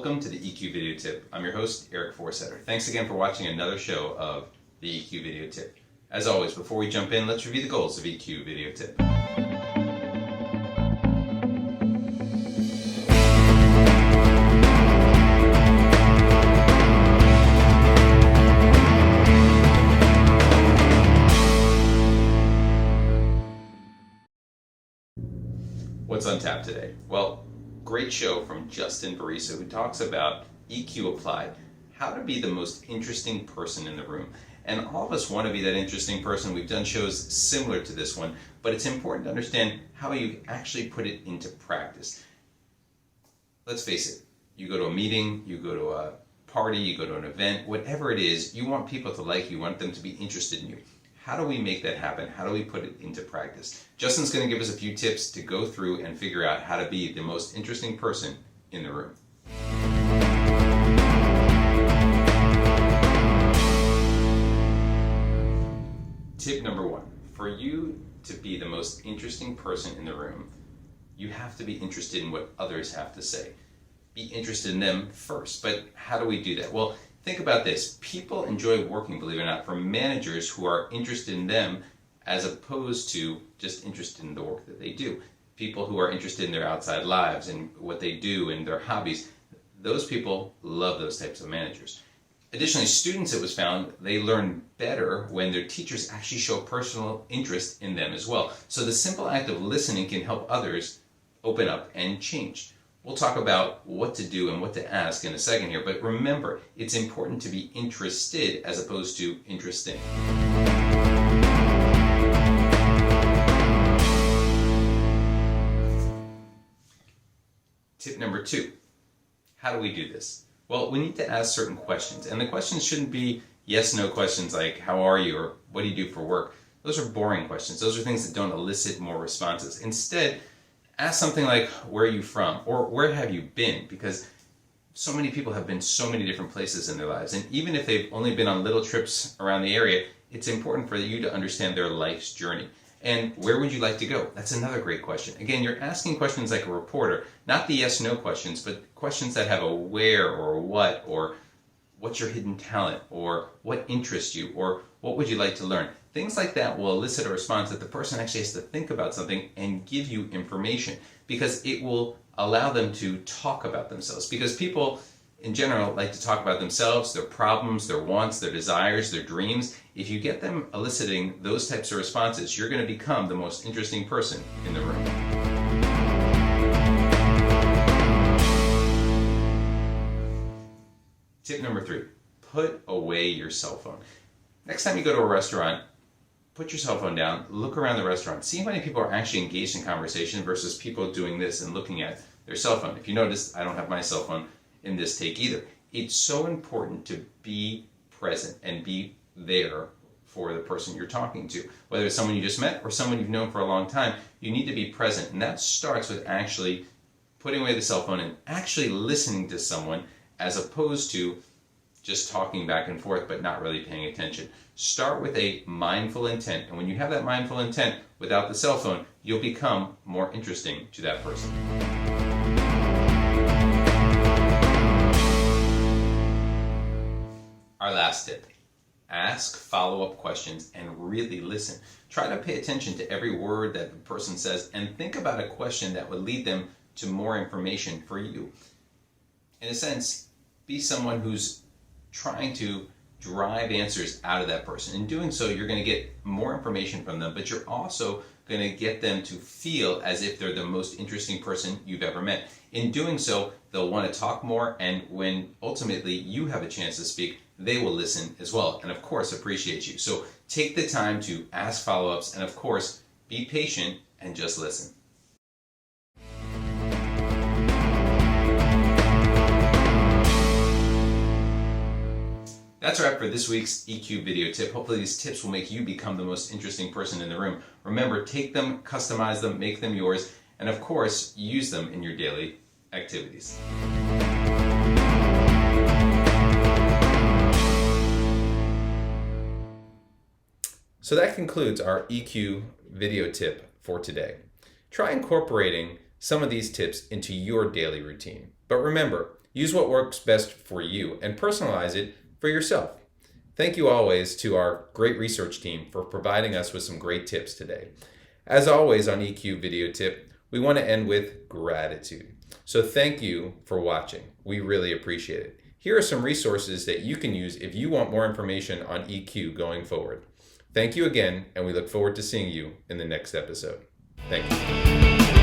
Welcome to the EQ Video Tip. I'm your host, Eric Forsetter. Thanks again for watching another show of the EQ Video Tip. As always, before we jump in, let's review the goals of EQ Video Tip. What's on tap today? Well, great show from Justin Barisa, who talks about EQ applied, how to be the most interesting person in the room. And all of us want to be that interesting person. We've done shows similar to this one, but it's important to understand how you actually put it into practice. Let's face it, you go to a meeting, you go to a party, you go to an event, whatever it is, you want people to like you, you want them to be interested in you. How do we make that happen? How do we put it into practice? Justin's going to give us a few tips to go through and figure out how to be the most interesting person in the room. Tip number one, for you to be the most interesting person in the room, you have to be interested in what others have to say. Be interested in them first. But how do we do that? Well, think about this. People enjoy working, believe it or not, for managers who are interested in them as opposed to just interested in the work that they do. People who are interested in their outside lives and what they do and their hobbies, those people love those types of managers. Additionally, students, it was found, they learn better when their teachers actually show personal interest in them as well. So the simple act of listening can help others open up and change. We'll talk about what to do and what to ask in a second here, but remember, it's important to be interested as opposed to interesting. Tip number two, how do we do this? Well, we need to ask certain questions, and the questions shouldn't be yes/no questions like how are you or what do you do for work. Those are boring questions. Those are things that don't elicit more responses. Instead, ask something like, where are you from? Or where have you been? Because so many people have been so many different places in their lives. And even if they've only been on little trips around the area, it's important for you to understand their life's journey. And where would you like to go? That's another great question. Again, you're asking questions like a reporter, not the yes/no questions, but questions that have a where or a what, or what's your hidden talent, or what interests you, or what would you like to learn? Things like that will elicit a response that the person actually has to think about something and give you information, because it will allow them to talk about themselves. Because people in general like to talk about themselves, their problems, their wants, their desires, their dreams. If you get them eliciting those types of responses, you're going to become the most interesting person in the room. Tip number three, put away your cell phone. Next time you go to a restaurant, put your cell phone down, look around the restaurant, see how many people are actually engaged in conversation versus people doing this and looking at their cell phone. If you notice, I don't have my cell phone in this take either. It's so important to be present and be there for the person you're talking to. Whether it's someone you just met or someone you've known for a long time, you need to be present. And that starts with actually putting away the cell phone and actually listening to someone as opposed to just talking back and forth but not really paying attention. Start with a mindful intent, and when you have that mindful intent without the cell phone, you'll become more interesting to that person. Our last tip, ask follow-up questions and really listen. Try to pay attention to every word that the person says and think about a question that would lead them to more information for you. In a sense, be someone who's trying to drive answers out of that person. In doing so, you're going to get more information from them, but you're also going to get them to feel as if they're the most interesting person you've ever met. In doing so, they'll want to talk more, and when ultimately you have a chance to speak, they will listen as well, and of course appreciate you. So take the time to ask follow-ups, and of course, be patient and just listen. That's a wrap for this week's EQ video tip. Hopefully these tips will make you become the most interesting person in the room. Remember, take them, customize them, make them yours, and of course, use them in your daily activities. So that concludes our EQ video tip for today. Try incorporating some of these tips into your daily routine. But remember, Use what works best for you and personalize it for yourself. Thank you always to our great research team for providing us with some great tips today. As always on EQ Video Tip, we want to end with gratitude. So thank you for watching. We really appreciate it. Here are some resources that you can use if you want more information on EQ going forward. Thank you again, and we look forward to seeing you in the next episode. Thank you.